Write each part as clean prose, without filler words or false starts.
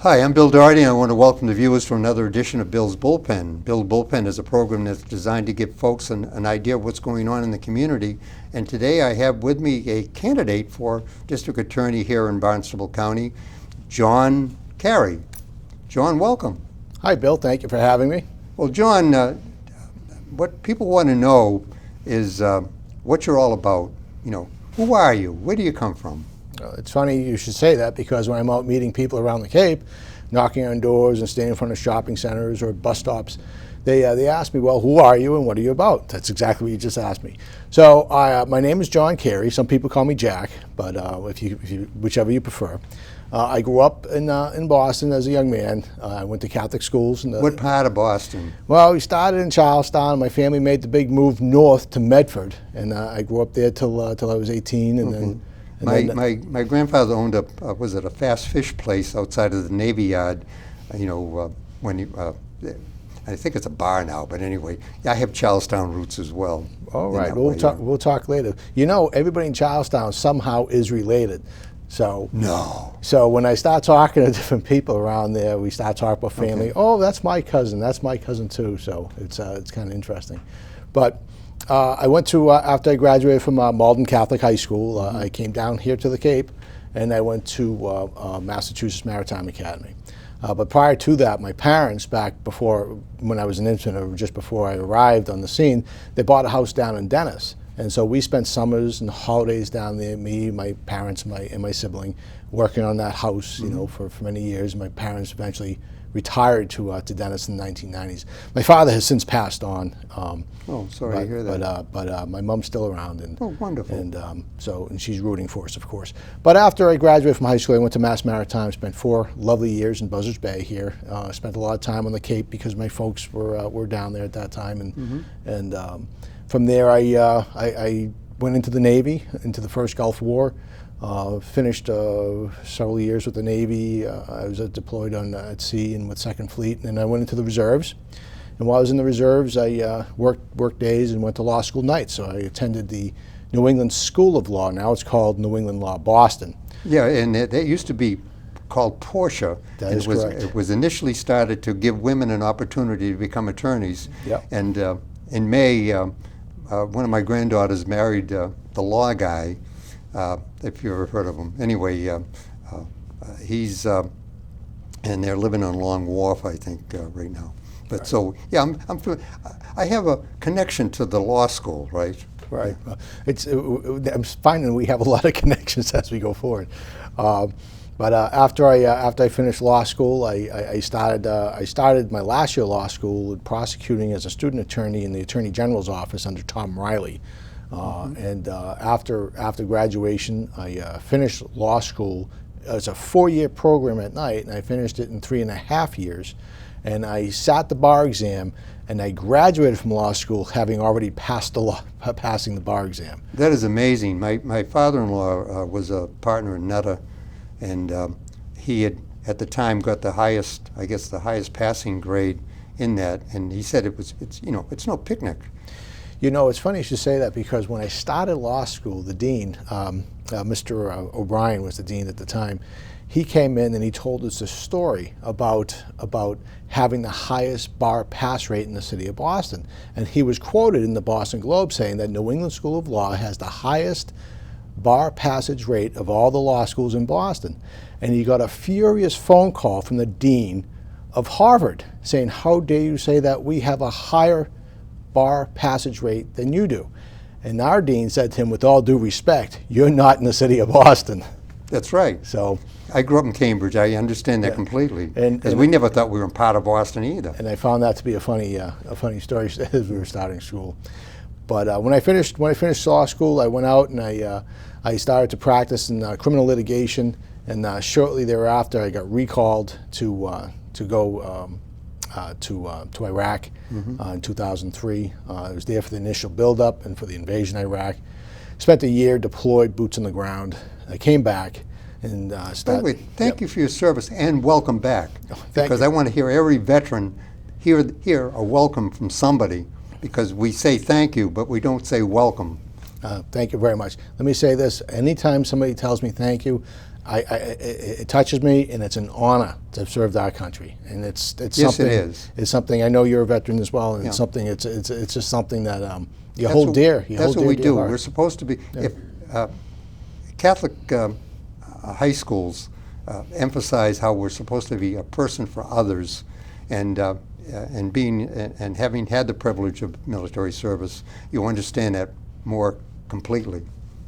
Hi, I'm Bill Doherty, and I want to welcome the viewers to another edition of Bill's Bullpen. Bill's Bullpen is a program that's designed to give folks an idea of what's going on in the community. And today I have with me a candidate for District Attorney here in Barnstable County, John Carey. John, welcome. Hi, Bill. Thank you for having me. Well, John, what people want to know is what you're all about. You know, who are you? Where do you come from? It's funny you should say that, because when I'm out meeting people around the Cape, knocking on doors and standing in front of shopping centers or bus stops, they ask me, well, who are you and what are you about? That's exactly what you just asked me. So my name is John Carey. Some people call me Jack, but whichever you prefer. I grew up in Boston as a young man. I went to Catholic schools. What part of Boston? Well, we started in Charlestown. My family made the big move north to Medford, and I grew up there till I was 18, and then. My grandfather owned a fast fish place outside of the Navy Yard. I think it's a bar now, but anyway, I have Charlestown roots as well. All right, we'll talk later. You know, everybody in Charlestown somehow is related. So when I start talking to different people around there, we start talking about family. Okay. Oh, that's my cousin. That's my cousin too. So it's kind of interesting, but. I went to, after I graduated from Malden Catholic High School, I came down here to the Cape, and I went to Massachusetts Maritime Academy. But prior to that, my parents, back before, when I was an infant, or just before I arrived on the scene, they bought a house down in Dennis. And so we spent summers and holidays down there, me, my parents, and my sibling, working on that house, you know, for many years. My parents eventually retired to Dennis in the 1990s. My father has since passed on. Sorry to hear that. But my mom's still around, and wonderful. And she's rooting for us, of course. But after I graduated from high school, I went to Mass Maritime. Spent 4 lovely years in Buzzards Bay here. Spent a lot of time on the Cape because my folks were down there at that time, and from there I went into the Navy, into the first Gulf War. Finished several years with the Navy. I was deployed at sea and with Second Fleet, and then I went into the reserves. And while I was in the reserves, I worked days and went to law school nights. So I attended the New England School of Law. Now it's called New England Law Boston. Yeah, and that used to be called Portia. That is correct. It was initially started to give women an opportunity to become attorneys. Yep. And in May, one of my granddaughters married the law guy. If you've ever heard of him. Anyway, he's, and they're living on Long Wharf, I think, right now. But right. So, yeah, I have a connection to the law school, right? Right. I'm finding we have a lot of connections as we go forward. But after I finished law school, I started my last year of law school prosecuting as a student attorney in the Attorney General's office under Tom Riley. And after graduation, I finished law school. It was a 4-year program at night, and I finished it in 3.5 years. And I sat the bar exam, and I graduated from law school having already passed passing the bar exam. That is amazing. My father-in-law was a partner in Nutter, and he had at the time got the highest passing grade in that. And he said it's no picnic. You know, it's funny you should say that, because when I started law school, the dean, Mr. O'Brien was the dean at the time, he came in and he told us a story about having the highest bar pass rate in the city of Boston. And he was quoted in the Boston Globe saying that New England School of Law has the highest bar passage rate of all the law schools in Boston. And he got a furious phone call from the dean of Harvard saying, how dare you say that we have a higher bar passage rate than you do. And our dean said to him, with all due respect, you're not in the city of Boston. That's right. So I grew up in Cambridge. I understand that completely. Because we never thought we were in part of Boston either. And I found that to be a funny story as we were starting school. But when I finished law school, I went out and I started to practice in criminal litigation. And shortly thereafter, I got recalled to go to Iraq in 2003. I was there for the initial buildup and for the invasion of Iraq. Spent a year deployed, boots on the ground. I came back and started. Thank you for your service and welcome back. Because I want to hear every veteran hear a welcome from somebody, because we say thank you, but we don't say welcome. Thank you very much. Let me say this: anytime somebody tells me thank you, it touches me, and it's an honor to have served our country. And it's Yes, something. it is. It's something. I know you're a veteran as well, and Yeah. it's something. It's just something that you That's hold what- dear. You That's hold what dear we to your do. heart. We're supposed to be. If Catholic high schools emphasize how we're supposed to be a person for others, and being and having had the privilege of military service, you understand that more completely.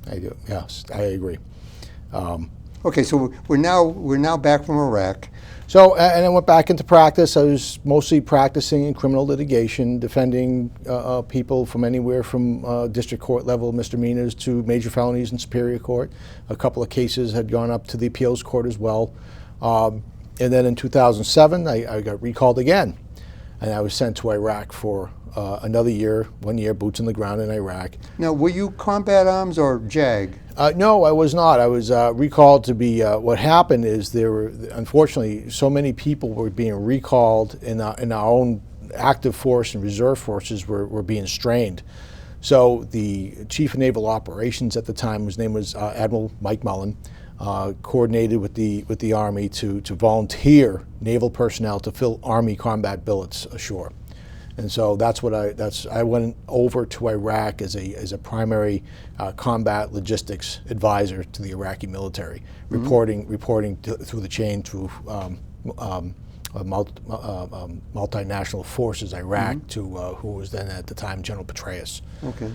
I do. Yes, I agree. Okay, so we're now back from Iraq. So, and I went back into practice. I was mostly practicing in criminal litigation, defending people from anywhere from district court level misdemeanors to major felonies in Superior Court. A couple of cases had gone up to the appeals court as well. And then in 2007, I got recalled again. And I was sent to Iraq for another year, 1 year, boots on the ground in Iraq. Now, were you combat arms or JAG? No, I was not. I was recalled to be. What happened is there were, unfortunately, so many people were being recalled, in our own active force and reserve forces were being strained. So the chief of naval operations at the time, his name was Admiral Mike Mullen, coordinated with the Army to volunteer naval personnel to fill Army combat billets ashore. And so that's what I went over to Iraq as a primary combat logistics advisor to the Iraqi military, reporting through the chain to multinational forces Iraq to who was then at the time General Petraeus. Okay.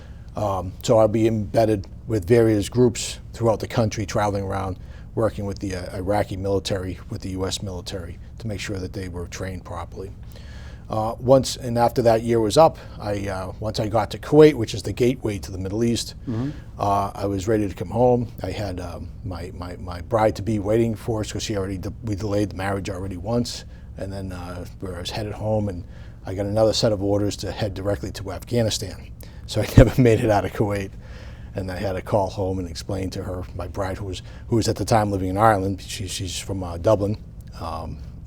So I'll be embedded with various groups throughout the country, traveling around, working with the Iraqi military, with the U.S. military, to make sure that they were trained properly. And after that year was up, once I got to Kuwait, which is the gateway to the Middle East, I was ready to come home. I had my bride-to-be waiting for us because we delayed the marriage already once, and then I was headed home, and I got another set of orders to head directly to Afghanistan. So I never made it out of Kuwait, and I had to call home and explain to her, my bride, who was at the time living in Ireland. She's from Dublin,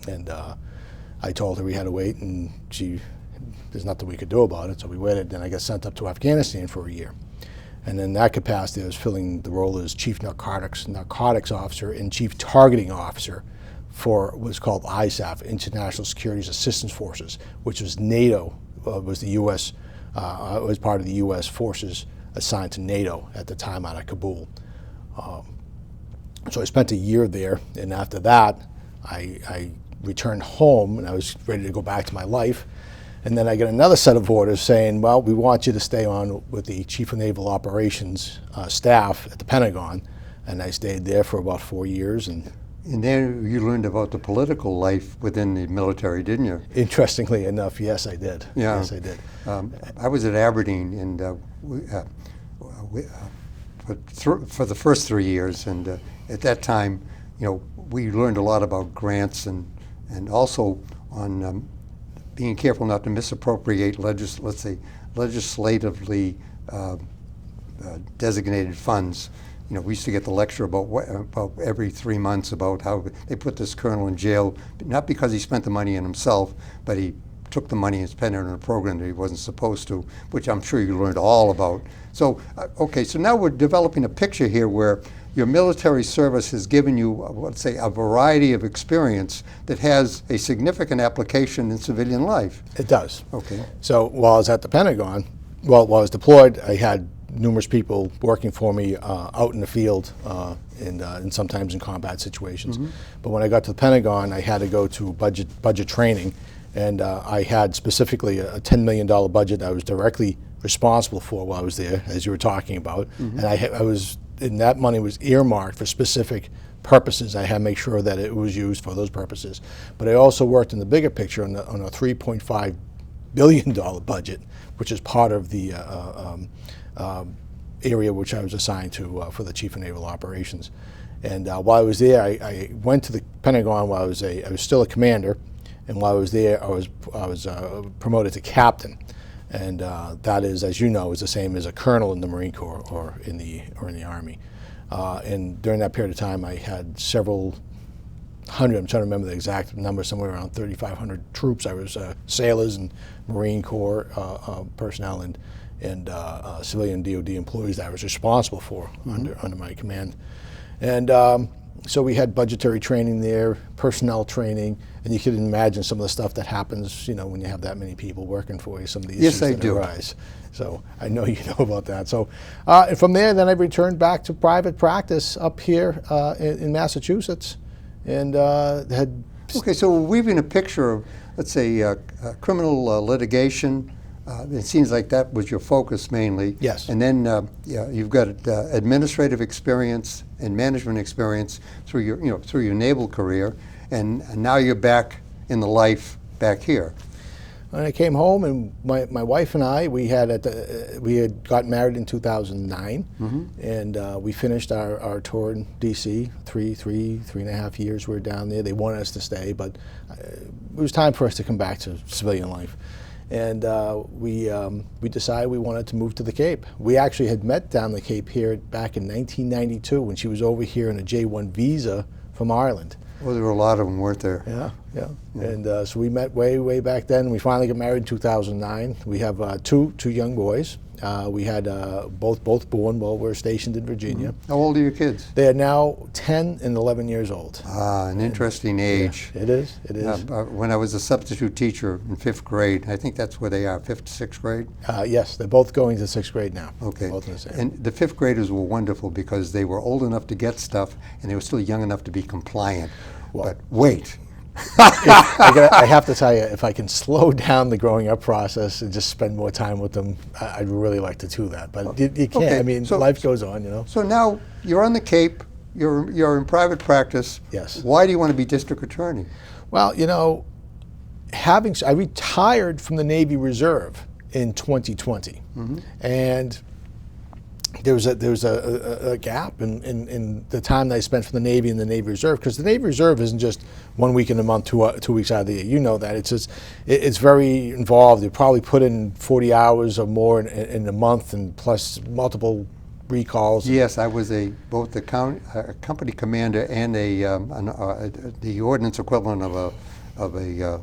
and I told her we had to wait, and there's nothing we could do about it, so we waited. Then I got sent up to Afghanistan for a year. And in that capacity, I was filling the role as Chief Narcotics Officer and Chief Targeting Officer for what was called ISAF, International Security Assistance Forces, which was NATO, was the U.S., was part of the U.S. forces assigned to NATO at the time out of Kabul. So I spent a year there, and after that, I returned home, and I was ready to go back to my life. And then I got another set of orders saying, well, we want you to stay on with the Chief of Naval Operations staff at the Pentagon. And I stayed there for about 4 years. And there you learned about the political life within the military, didn't you? Interestingly enough, yes, I did. Yeah. Yes, I did. I was at Aberdeen, and for the first 3 years, and at that time, we learned a lot about grants and also on being careful not to misappropriate legislatively designated funds. We used to get the lecture about every 3 months about how they put this colonel in jail, not because he spent the money on himself, but he took the money and spent it on a program that he wasn't supposed to, which I'm sure you learned all about. So, okay, so now we're developing a picture here where your military service has given you, let's say, a variety of experience that has a significant application in civilian life. It does. Okay. So while I was at the Pentagon, while I was deployed, I had numerous people working for me out in the field and sometimes in combat situations. But when I got to the Pentagon, I had to go to budget training, and I had specifically a $10 million budget I was directly responsible for while I was there, as you were talking about. And that money was earmarked for specific purposes. I had to make sure that it was used for those purposes. But I also worked in the bigger picture on a $3.5 billion budget, which is part of the area which I was assigned to for the Chief of Naval Operations. And while I was there, I went to the Pentagon while I was still a commander, and while I was there, I was promoted to captain. And that is, as you know, is the same as a colonel in the Marine Corps or in the Army. And during that period of time, I had several hundred, I'm trying to remember the exact number, somewhere around 3,500 troops. I was sailors and Marine Corps personnel, and and civilian DoD employees that I was responsible for under my command. And so we had budgetary training there, personnel training, and you can imagine some of the stuff that happens, when you have that many people working for you, some of the issues that arise. So I know you know about that. So and from there, then I returned back to private practice up here in Massachusetts, and had. Okay, so we're weaving a picture of, let's say, criminal litigation. It seems like that was your focus mainly. Yes. And then you've got administrative experience and management experience through your naval career, and now you're back in the life back here. When I came home, and my wife and I, we had got married in 2009, and we finished our tour in D.C. Three and a half years we were down there. They wanted us to stay, but it was time for us to come back to civilian life. And we decided we wanted to move to the Cape. We actually had met down the Cape here back in 1992 when she was over here on a J-1 visa from Ireland. Well, there were a lot of them, weren't there? Yeah. And so we met way back then. We finally got married in 2009. We have two young boys. We had both born while we were stationed in Virginia. How old are your kids? They are now 10 and 11 years old. An interesting age. Yeah, it is. When I was a substitute teacher in 5th grade, I think that's where they are, 5th to 6th grade? Yes, they're both going to 6th grade now. Okay. Both in the same. And the 5th graders were wonderful because they were old enough to get stuff and they were still young enough to be compliant. Well, but wait. I have to tell you, if I can slow down the growing up process and just spend more time with them, I'd really like to do that. But you can't. Okay, I mean, life goes on, So now you're on the Cape. You're in private practice. Yes. Why do you want to be district attorney? Well, I retired from the Navy Reserve in 2020, and there was a gap in the time that I spent from the Navy and the Navy Reserve, because the Navy Reserve isn't just 1 week in a month, 2 weeks out of the year. You know that. It's very involved. You probably put in 40 hours or more in a month, and plus multiple recalls. Yes, I was both a company commander and the ordnance equivalent of a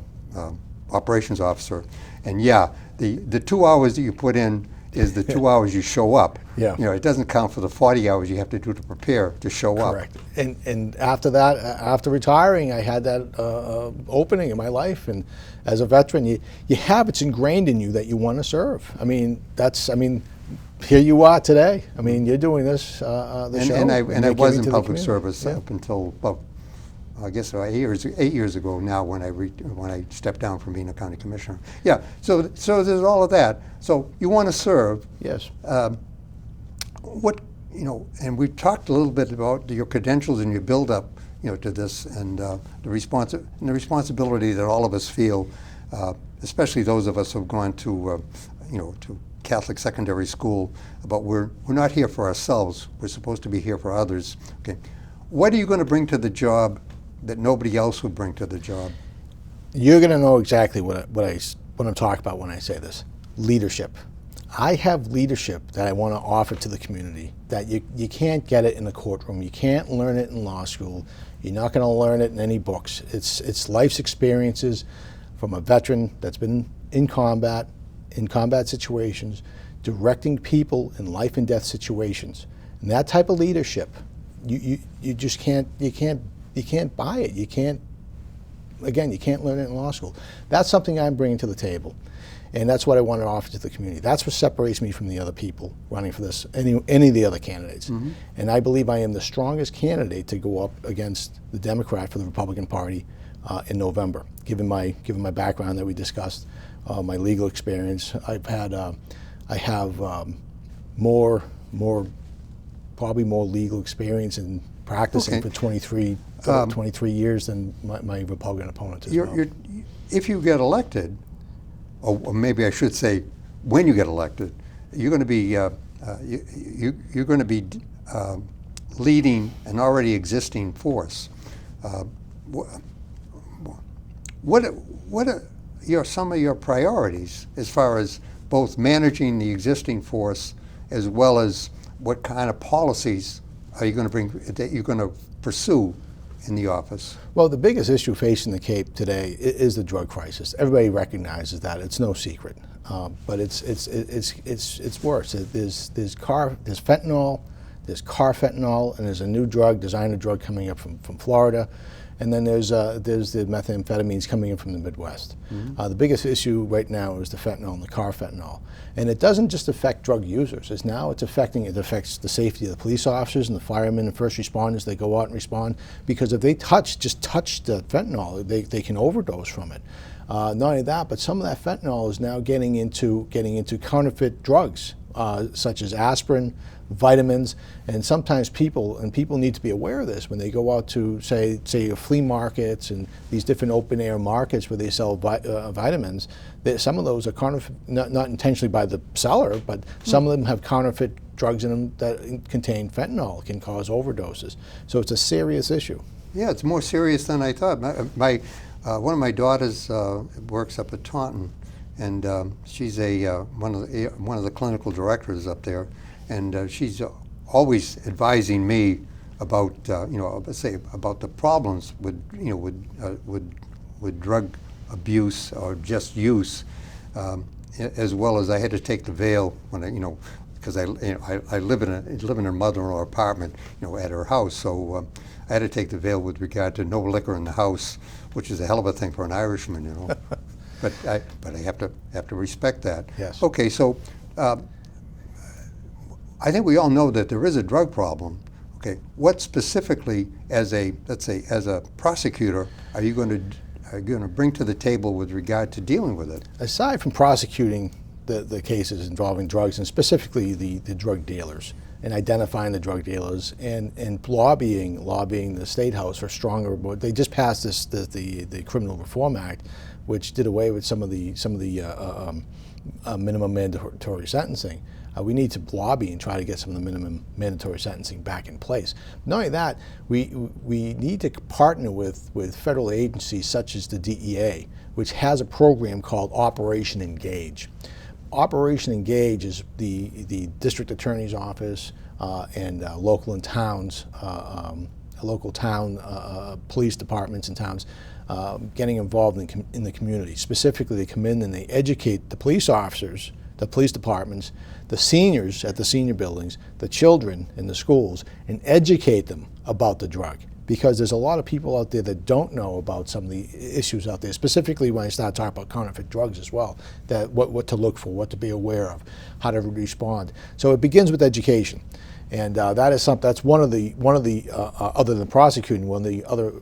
operations officer. And yeah, the 2 hours that you put in is the 2 hours you show up. Yeah. It doesn't count for the 40 hours you have to do to prepare to show up. Correct. And after that, after retiring, I had that opening in my life, and as a veteran, you have it's ingrained in you that you want to serve. Here you are today. You're doing this show. And I was in public service up until I guess 8 years ago now when I stepped down from being a county commissioner. Yeah, so there's all of that. So you want to serve. Yes. And we've talked a little bit about your credentials and your build-up, to this, and the responsibility that all of us feel, especially those of us who've gone to Catholic secondary school, about we're not here for ourselves. We're supposed to be here for others. Okay, what are you going to bring to the job that nobody else would bring to the job? You're going to know exactly what I'm talking about when I say this. Leadership. I have leadership that I want to offer to the community that you can't get it in the courtroom. You can't learn it in law school. You're not going to learn it in any books. It's life's experiences from a veteran that's been in combat situations, directing people in life and death situations. And that type of leadership, you just can't buy it. You can't learn it in law school. That's something I'm bringing to the table. And that's what I want to offer to the community. That's what separates me from the other people running for this, any of the other candidates. And I believe I am the strongest candidate to go up against the Democrat for the Republican Party in November, given my background that we discussed, my legal experience. I have probably more legal experience in practicing for 23 years than my Republican opponent as well. If you get elected, or maybe I should say, when you get elected, you're going to be leading an already existing force. What are some of your priorities as far as both managing the existing force as well as what kind of policies are you going to bring that you're going to pursue in the office? Well, the biggest issue facing the Cape today is the drug crisis. Everybody recognizes that. It's no secret. But it's worse. There's fentanyl, there's carfentanil, and there's a new drug, designer drug coming up from Florida, and then there's the methamphetamines coming in from the Midwest. The biggest issue right now is the fentanyl and the carfentanil, and it doesn't just affect drug users. It affects the safety of the police officers and the firemen and first responders. They go out and respond because if they just touch the fentanyl, they can overdose from it. Not only that, but some of that fentanyl is now getting into counterfeit drugs, such as aspirin, vitamins, and sometimes people need to be aware of this when they go out to say flea markets and these different open air markets where they sell vitamins. Some of those are counterfeit, not intentionally by the seller, but some of them have counterfeit drugs in them that contain fentanyl, can cause overdoses. So it's a serious issue. Yeah, it's more serious than I thought. One of my daughters works up at Taunton, and she's one of the clinical directors up there, and she's always advising me about about the problems with drug abuse or just use, as well as I had to take the veil when because I live in her mother-in-law apartment at her house, so I had to take the veil with regard to no liquor in the house, which is a hell of a thing for an Irishman, But I have to respect that. Yes. Okay, so I think we all know that there is a drug problem. Okay, what specifically, as a prosecutor, are you going to bring to the table with regard to dealing with it? Aside from prosecuting the cases involving drugs, and specifically the drug dealers, and identifying the drug dealers, and lobbying the State House for stronger. They just passed the Criminal Reform Act, which did away with some of the minimum mandatory sentencing. We need to lobby and try to get some of the minimum mandatory sentencing back in place. Not only that, we need to partner with federal agencies such as the DEA, which has a program called Operation Engage. Operation Engage is the district attorney's office and local town police departments and towns getting involved in the community. Specifically, they come in and they educate the police officers, the police departments, the seniors at the senior buildings, the children in the schools, and educate them about the drug. Because there's a lot of people out there that don't know about some of the issues out there, specifically when I start talking about counterfeit drugs as well, that what to look for, what to be aware of, how to respond. So it begins with education. And that's one of the other than prosecuting, one of the other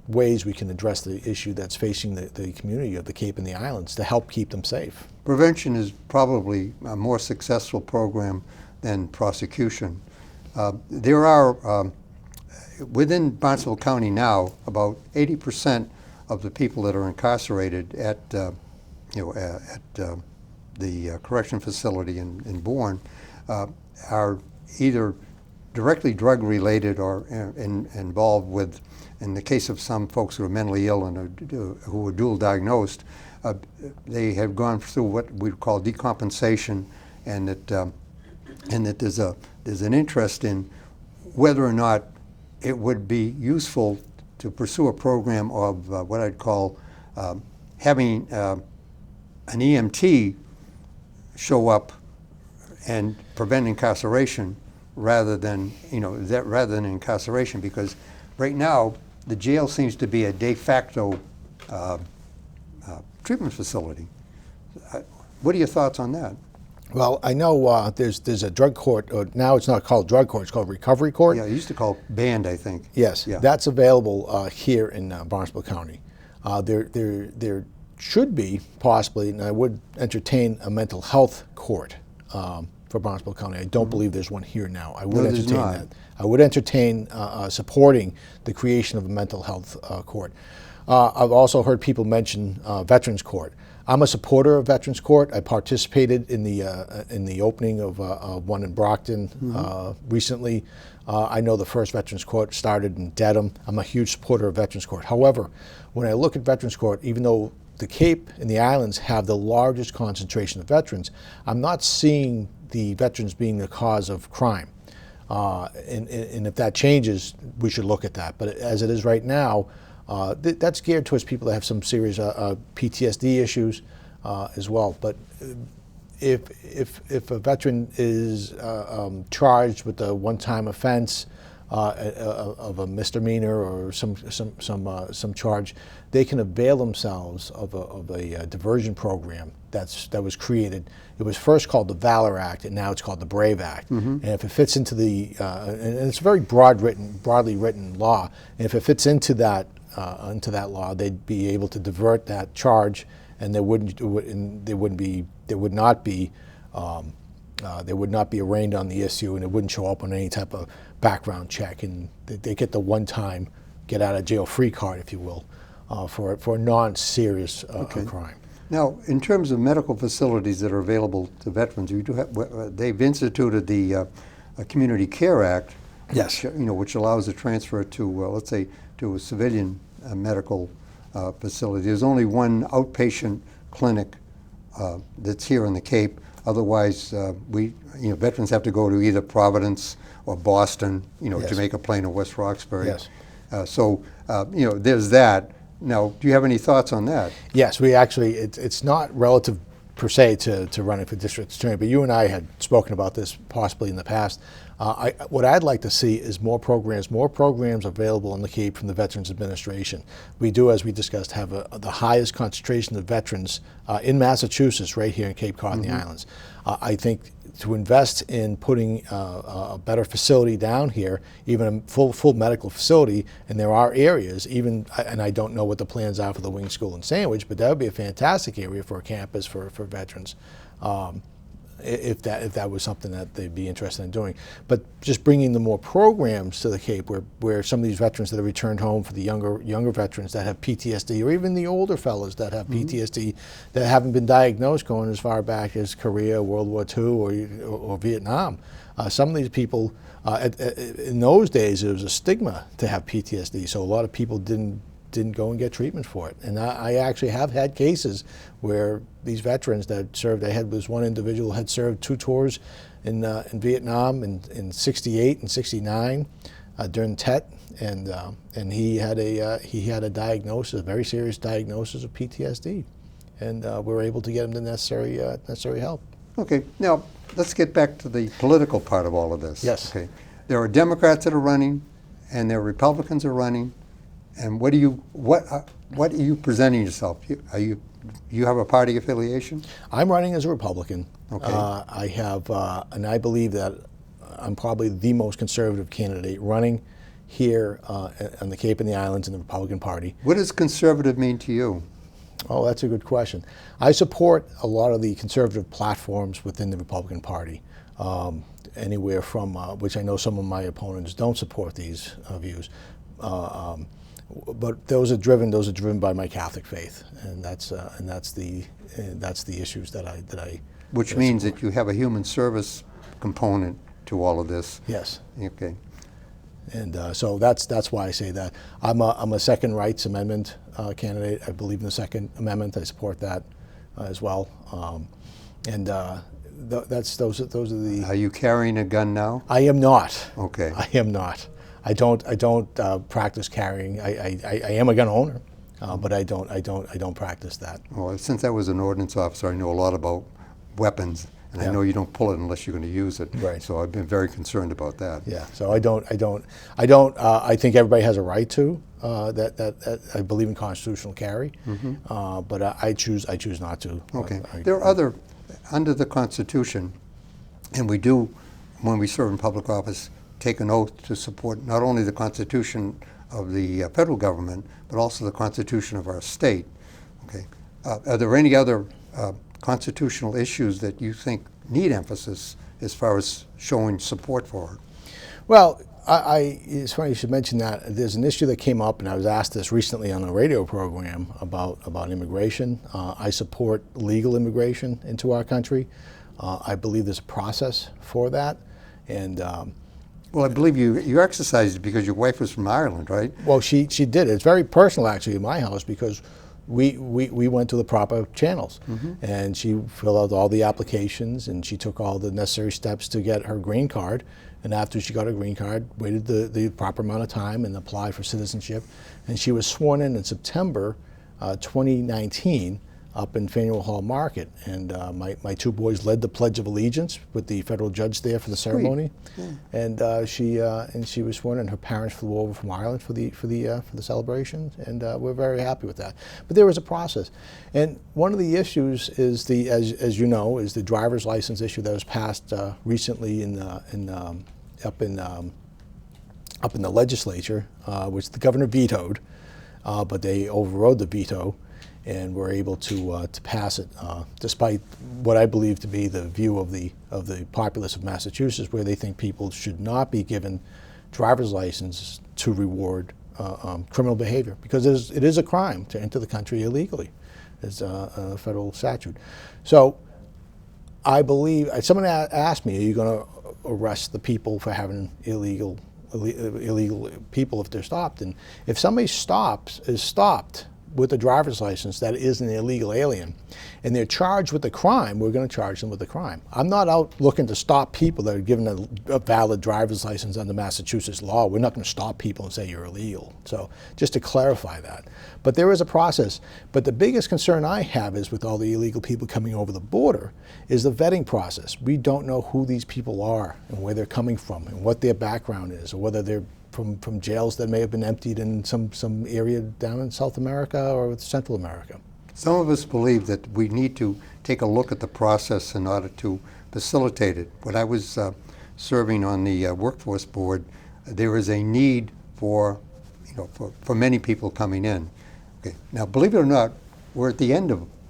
ways we can address the issue that's facing the community of the Cape and the Islands to help keep them safe. Prevention is probably a more successful program than prosecution. There are within Barnstable County now about 80% of the people that are incarcerated at the correction facility in Bourne are either directly drug related or involved with, in the case of some folks who are mentally ill and who are dual diagnosed, they have gone through what we call decompensation, and that there's an interest in whether or not it would be useful to pursue a program of what I'd call having an EMT show up and prevent incarceration rather than incarceration, because right now the jail seems to be a de facto treatment facility. What are your thoughts on that? Well, I know there's a drug court, or now it's not called drug court, it's called recovery court. Yeah, it used to call band, I think. Yes, yeah. That's available here in Barnstable County. There should be possibly, and I would entertain a mental health court for Barnstable County. I don't believe there's one here now. I would entertain that. I would entertain supporting the creation of a mental health court. I've also heard people mention Veterans Court. I'm a supporter of Veterans Court. I participated in the opening of one in Brockton recently. I know the first Veterans Court started in Dedham. I'm a huge supporter of Veterans Court. However, when I look at Veterans Court, even though the Cape and the Islands have the largest concentration of veterans, I'm not seeing the veterans being the cause of crime. And if that changes, we should look at that. But as it is right now, that's geared towards people that have some serious PTSD issues, as well. But if a veteran is charged with a one-time offense of a misdemeanor or some charge, they can avail themselves of a diversion program that was created. It was first called the Valor Act, and now it's called the Brave Act. And if it fits into the and it's a very broadly written law, and if it fits into that law, they'd be able to divert that charge, and they would not be arraigned on the issue, and it wouldn't show up on any type of background check, and they get the one-time get out of jail free card, if you will, for a non-serious crime. Now, in terms of medical facilities that are available to veterans, you do have, they've instituted the Community Care Act, Yes. which allows a transfer to, let's say, to a civilian medical facility. There's only one outpatient clinic that's here in the Cape. Otherwise, veterans have to go to either Providence or Boston, Yes. Jamaica Plain or West Roxbury. Yes. There's that. Now, do you have any thoughts on that? Yes, we actually, it's not relative per se to running for district attorney, but you and I had spoken about this possibly in the past. What I'd like to see is more programs available in the Cape from the Veterans Administration. We do, as we discussed, have the highest concentration of veterans in Massachusetts, right here in Cape Cod and the islands. I think to invest in putting a better facility down here, even a full medical facility, and there are areas, and I don't know what the plans are for the Wing School in Sandwich, but that would be a fantastic area for a campus for veterans. If that was something that they'd be interested in doing. But just bringing the more programs to the Cape where some of these veterans that have returned home, for the younger veterans that have PTSD, or even the older fellows that have PTSD that haven't been diagnosed going as far back as Korea, World War II, or Vietnam. Some of these people, in those days, it was a stigma to have PTSD, so a lot of people didn't go and get treatment for it. And I actually have had cases where these veterans that served, this one individual had served 2 tours in Vietnam in '68 and '69 during Tet, and he had a diagnosis, a very serious diagnosis of PTSD, and we were able to get him the necessary help. Okay, now let's get back to the political part of all of this. Yes. Okay, there are Democrats that are running, and there are Republicans that are running. And what are you presenting yourself? You have a party affiliation? I'm running as a Republican. Okay. I have, and I believe that I'm probably the most conservative candidate running here on the Cape and the Islands in the Republican Party. What does conservative mean to you? Oh, that's a good question. I support a lot of the conservative platforms within the Republican Party. Anywhere from, which I know some of my opponents don't support these views. But those are driven by my Catholic faith, and that's the issues that I. Which means that you have a human service component to all of this. Yes. Okay. And so that's why I say that. I'm a Second Rights Amendment candidate. I believe in the Second Amendment. I support that as well. Those are the. Are you carrying a gun now? I am not. Okay. I am not. I don't practice carrying. I am a gun owner, but I don't practice that. Well, since I was an ordnance officer, I know a lot about weapons, and I know you don't pull it unless you're going to use it. Right. So I've been very concerned about that. Yeah. So I don't. I think everybody has a right to. That I believe in constitutional carry, but I choose not to. Okay. There are under the Constitution, and we do, when we serve in public office, take an oath to support not only the Constitution of the federal government, but also the Constitution of our state. Okay. Are there any other constitutional issues that you think need emphasis as far as showing support for it? Well, it's funny you should mention that. There's an issue that came up, and I was asked this recently on a radio program about immigration. I support legal immigration into our country. I believe there's a process for that, and. Well, I believe you exercised it because your wife was from Ireland, right? Well, she did. It's very personal, actually, in my house, because we went to the proper channels, and she filled out all the applications, and she took all the necessary steps to get her green card. And after she got her green card, waited the proper amount of time and applied for citizenship. And she was sworn in September 2019 up in Faneuil Hall Market, and my two boys led the Pledge of Allegiance with the federal judge there for the ceremony, and she was sworn, and her parents flew over from Ireland for the celebration, and we're very happy with that. But there was a process, and one of the issues is as you know, is the driver's license issue that was passed recently up in the legislature, which the governor vetoed, but they overrode the veto and were able to pass it, despite what I believe to be the view of the populace of Massachusetts, where they think people should not be given driver's licenses to reward criminal behavior, because it is a crime to enter the country illegally. It's a federal statute. So I believe, someone asked me, are you going to arrest the people for having illegal people if they're stopped? And if somebody is stopped with a driver's license that is an illegal alien, and they're charged with a crime, we're going to charge them with a crime. I'm not out looking to stop people that are given a valid driver's license under Massachusetts law. We're not going to stop people and say you're illegal. So just to clarify that. But there is a process. But the biggest concern I have is with all the illegal people coming over the border is the vetting process. We don't know who these people are and where they're coming from and what their background is, or whether they're from jails that may have been emptied in some area down in South America or Central America. Some of us believe that we need to take a look at the process in order to facilitate it. When I was serving on the workforce board, there is a need for many people coming in. Okay. Now, believe it or not, we're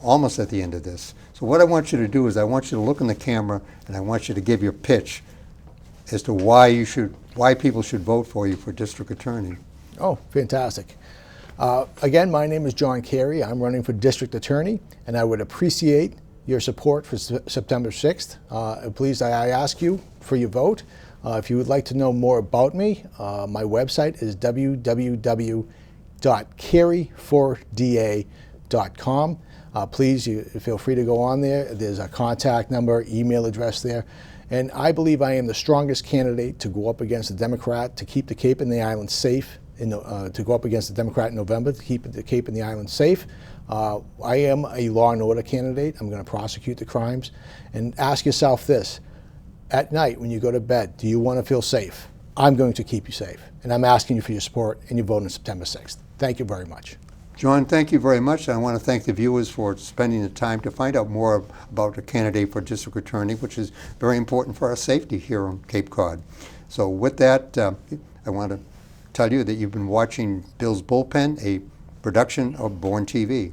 almost at the end of this. So what I want you to do is I want you to look in the camera, and I want you to give your pitch as to why people should vote for you for district attorney. Oh, fantastic. Again, my name is John Carey. I'm running for district attorney, and I would appreciate your support for September 6th. Please, I ask you for your vote. If you would like to know more about me, my website is www.carey4da.com. Please, you feel free to go on there. There's a contact number, email address there. And I believe I am the strongest candidate to go up against the Democrat to keep the Cape and the Islands safe, to go up against the Democrat in November to keep the Cape and the Islands safe. I am a law and order candidate. I'm going to prosecute the crimes. And ask yourself this, at night when you go to bed, do you want to feel safe? I'm going to keep you safe. And I'm asking you for your support and your vote on September 6th. Thank you very much. John, thank you very much. I want to thank the viewers for spending the time to find out more about a candidate for district attorney, which is very important for our safety here on Cape Cod. So with that, I want to tell you that you've been watching Bill's Bullpen, a production of Born TV.